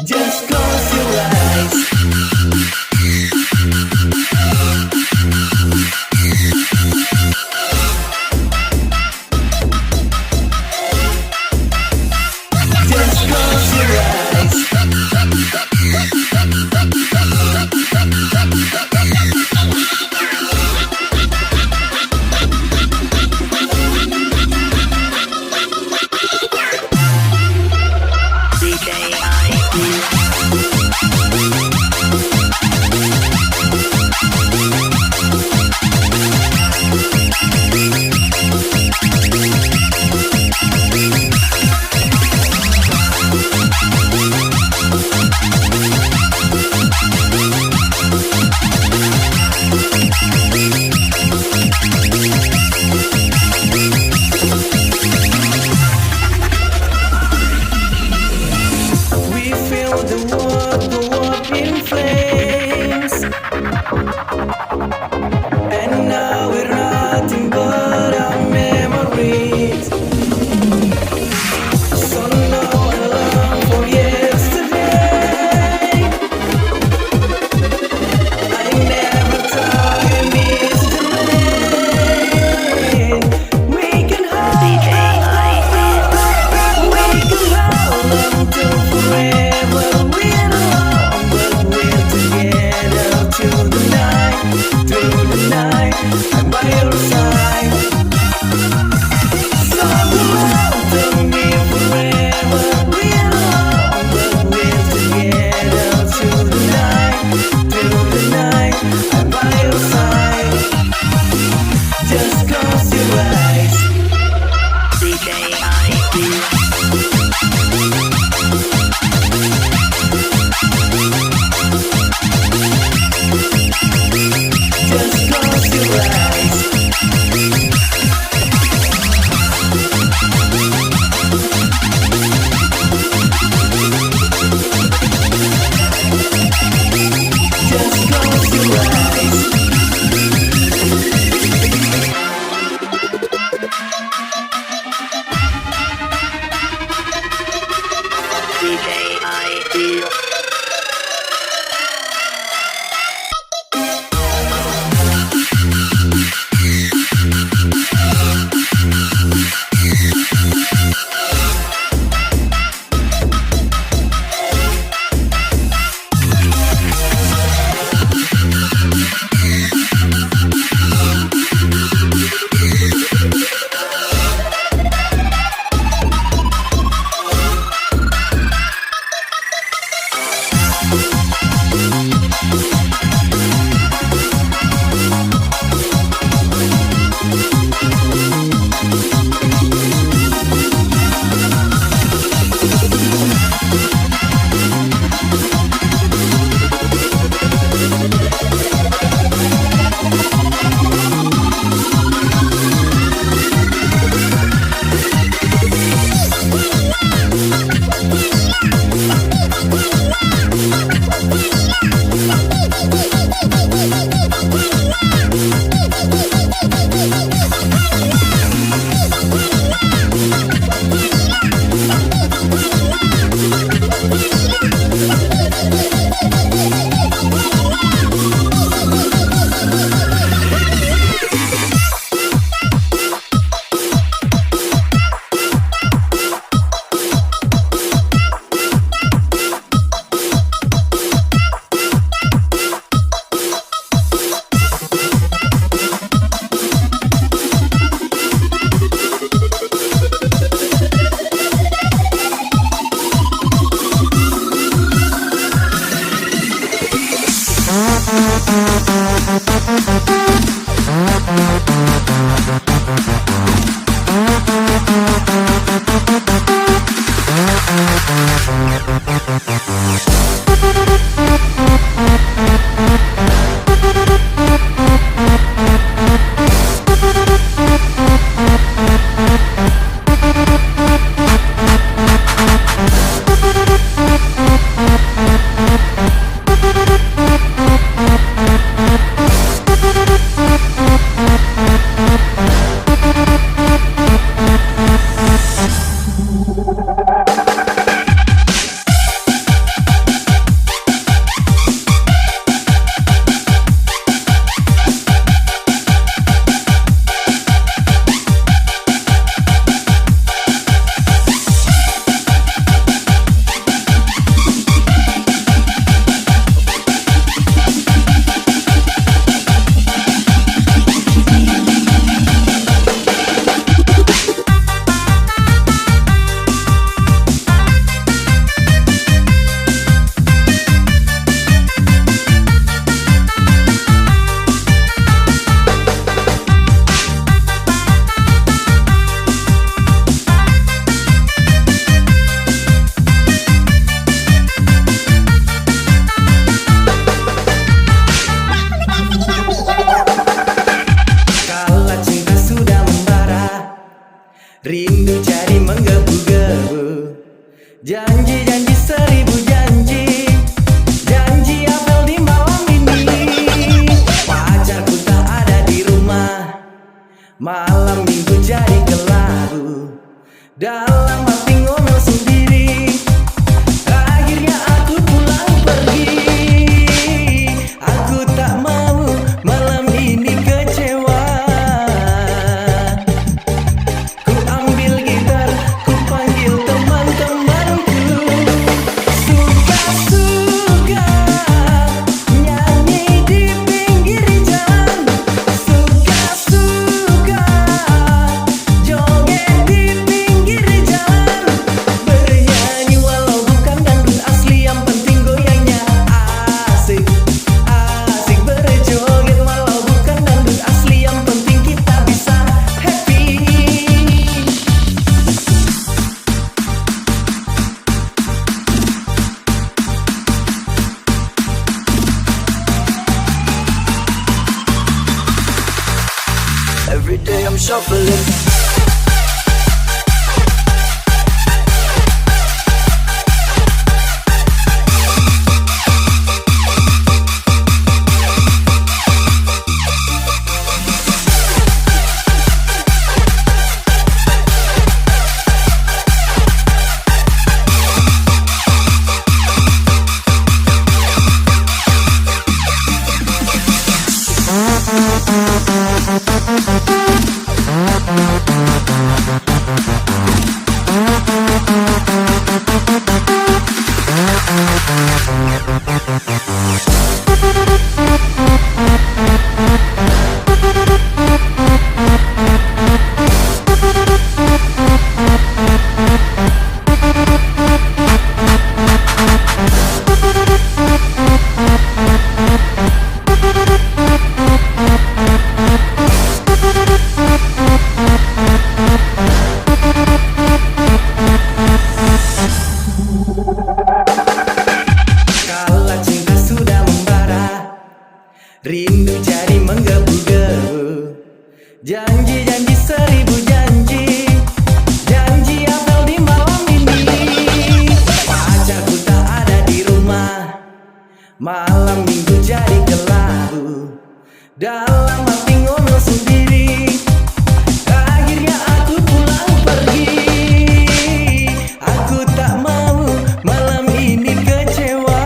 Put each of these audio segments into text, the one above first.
Just close your eyes. Just close your eyes. We feel the world go up in flames, and now we're nothing but our memories. So now I long for yesterday. I never thought I missed the rain. We can hold on to forever. We're alone, but we're together through the night, through the night. I'm by your side. So hold on me forever. We're alone, but we're together through the night, through the night. I'm by your side. Just close your eyes. Just close your eyes. Just close your eyes. Janji-janji seribu janji, janji apel di malam ini. Pacarku tak ada di rumah, malam minggu jadi kelabu. Dalam hati ngomel sendiri, akhirnya aku pulang pergi. Aku tak mau malam ini kecewa. Ku ambil gitar, ku panggil teman-temanku. Suka-suka nyanyi di pinggir jalan. Suka-suka joget di pinggir jalan. Bernyanyi walau bukan dangdut asli, yang penting goyangnya asik. Asik berjoget walau bukan dangdut asli, yang penting kita bisa happy. Every day I'm shuffling. Kala cinta sudah membara, rindu jadi menggebu-gebu. Janji-janji seribu janji, janji apel di malam ini. Pacarku tak ada di rumah, malam minggu jadi kelabu. Dalam hati ngomel sendiri, akhirnya aku pulang pergi. Aku tak mau malam ini kecewa.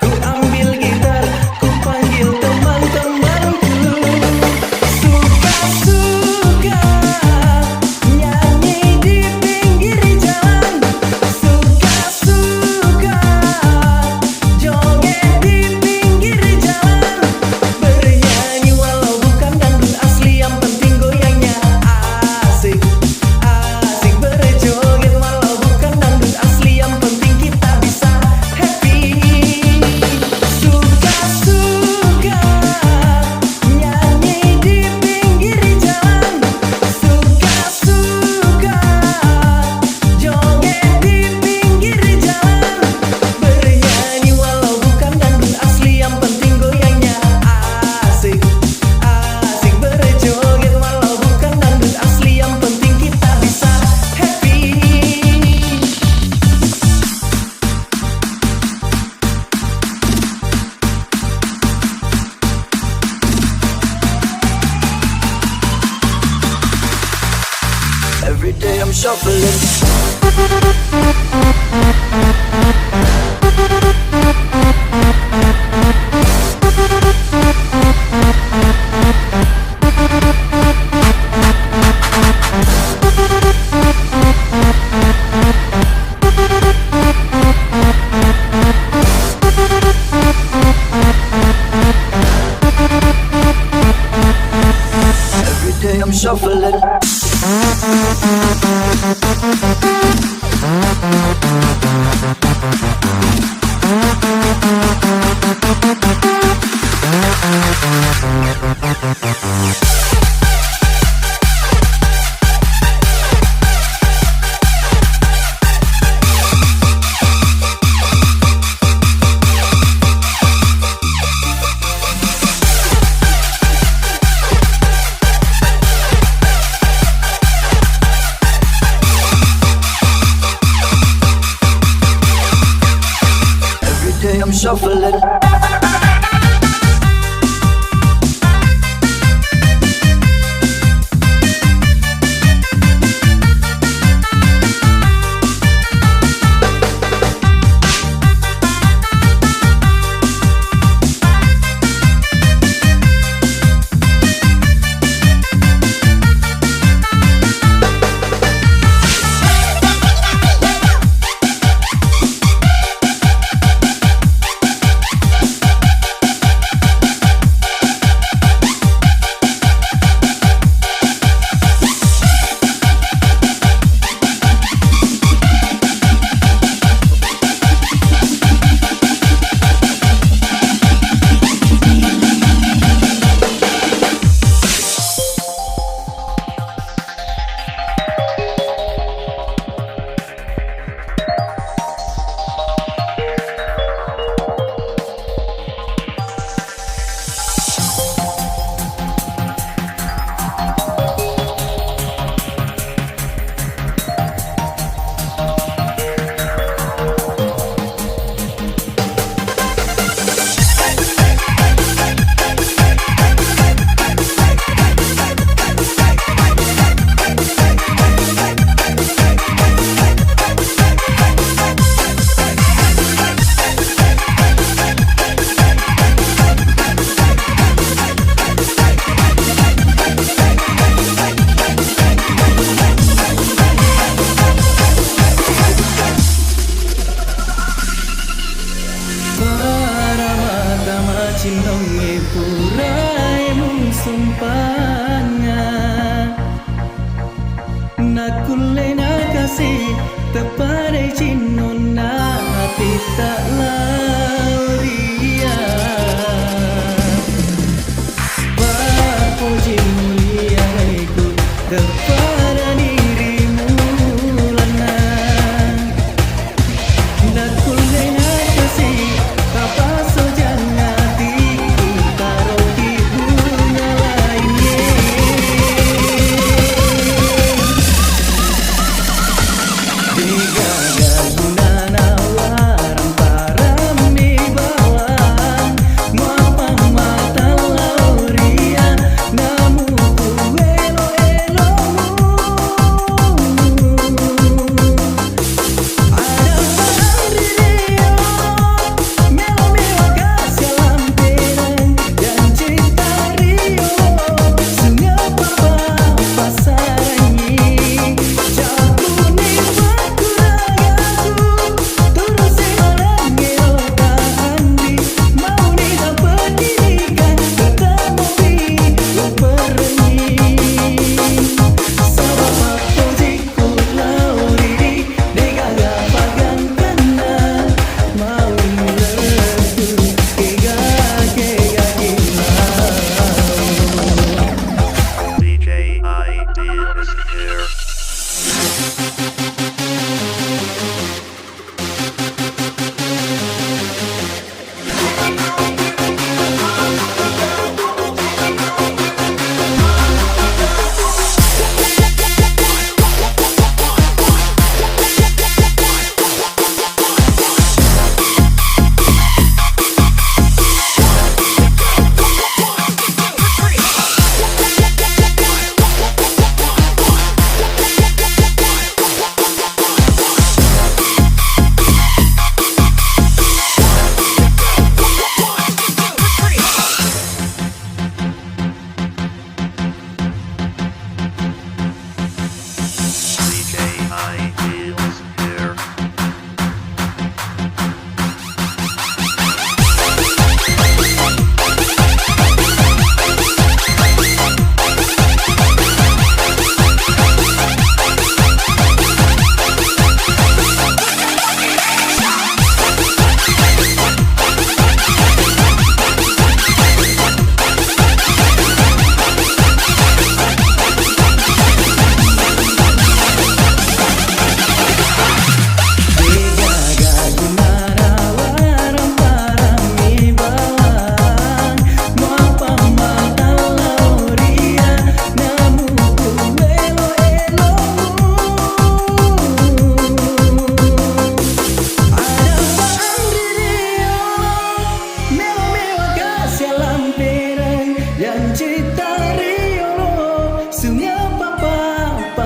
Ku ambil gitar, ku panggil teman-temanku. Suka-suka nyanyi di pinggir jalan. Suka-suka joget di pinggir jalan. Bernyanyi walau bukan dangdut asli, yang penting goyangnya asik. Asik berjoget walau bukan dangdut asli, yang penting kita bisa happy. Suka-suka nyanyi di pinggir jalan. Suka-suka joget di pinggir jalan. Bernyanyi walau bukan dangdut asli, yang penting goyangnya asik. Asik berjoget walau bukan dangdut asli, yang penting kita bisa happy. Every day I'm shuffling. Every day I'm shuffling. shuffle it. Cinonge purai mung sumpanya Nakule nakasi tepare cinona hati tak lauria Papuji mulia ku kepada dirimu lana Nakule nakasi kapaso jangan Tiga guna nawaran para menibawa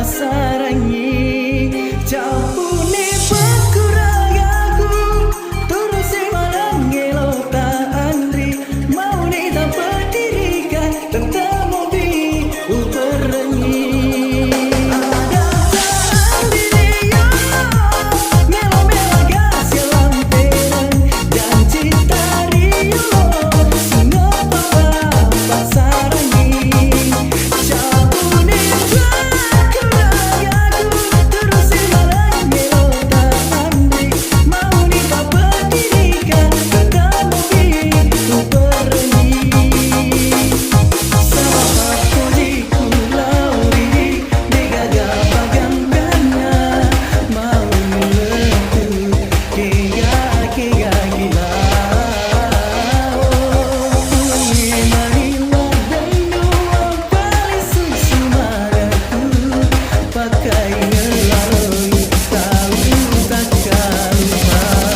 pasarangi capune pakuragaku turusi malang ngelo tak andri mau ni tak berdirikan tentang mobil uperengi ada tak diri ngelo melo gas lamperan dan cinta rio sungo papa pasarangi capune pakuragaku turusi malang ngelo tak andri mau ni tak berdirikan tentang mobil uperengi sama pujiku lauri digaga paganggana mau melentur kega gila marilah dayu paling susu maraku pakai ngelalui tahu takkan main.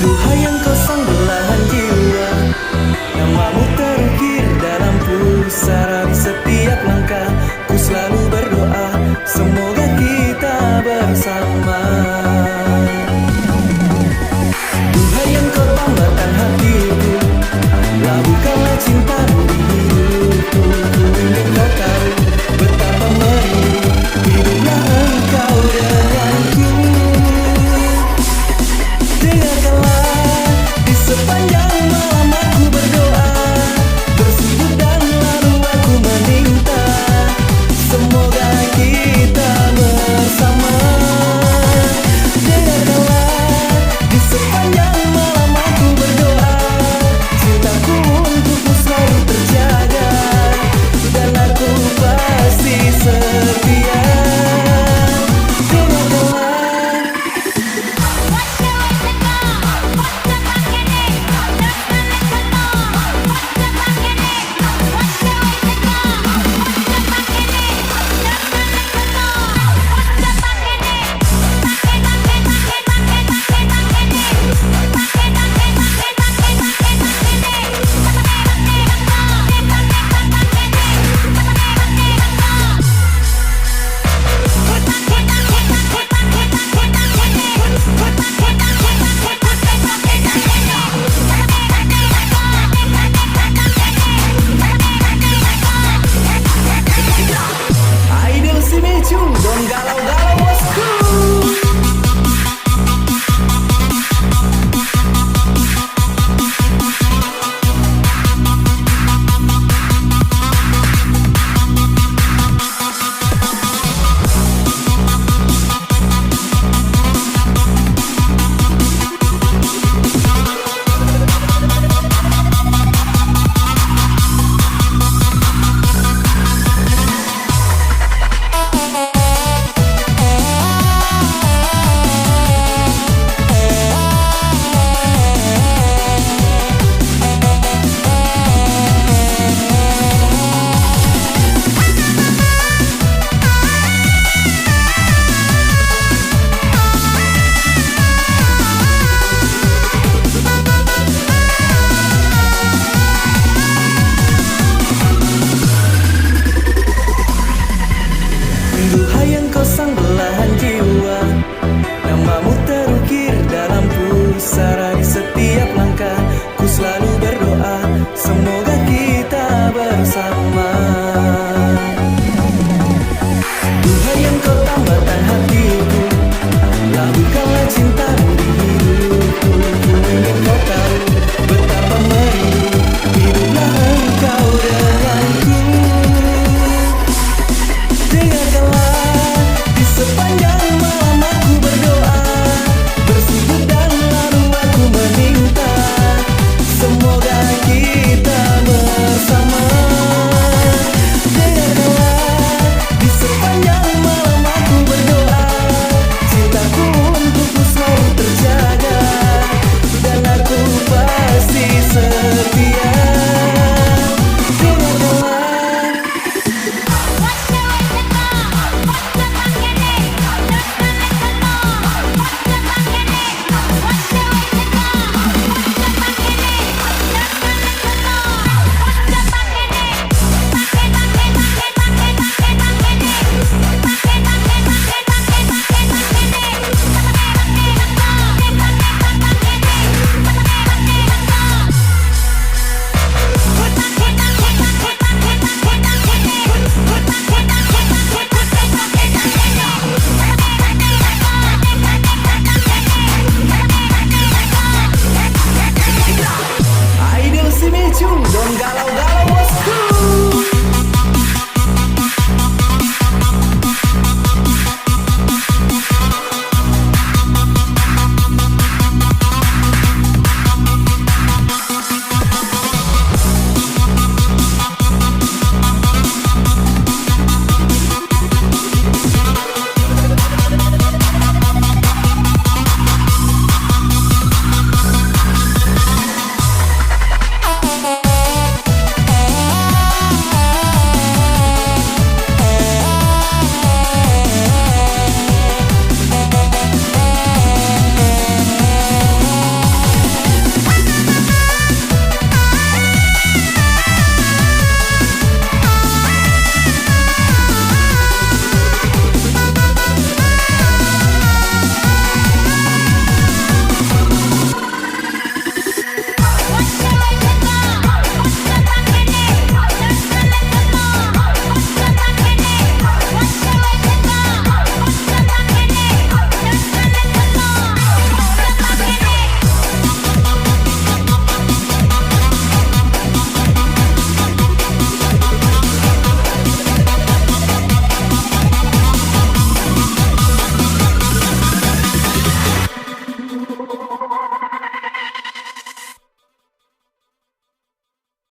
Duhai yang kau sang belahan jiwa, namamu terukir dalam pusara di setiap langkah. Ku selalu berdoa, semoga kita bersama. Duhai yang kau banggakan hatiku, labuhkanlah cintamu di hidupku. Ku ingin kau tahu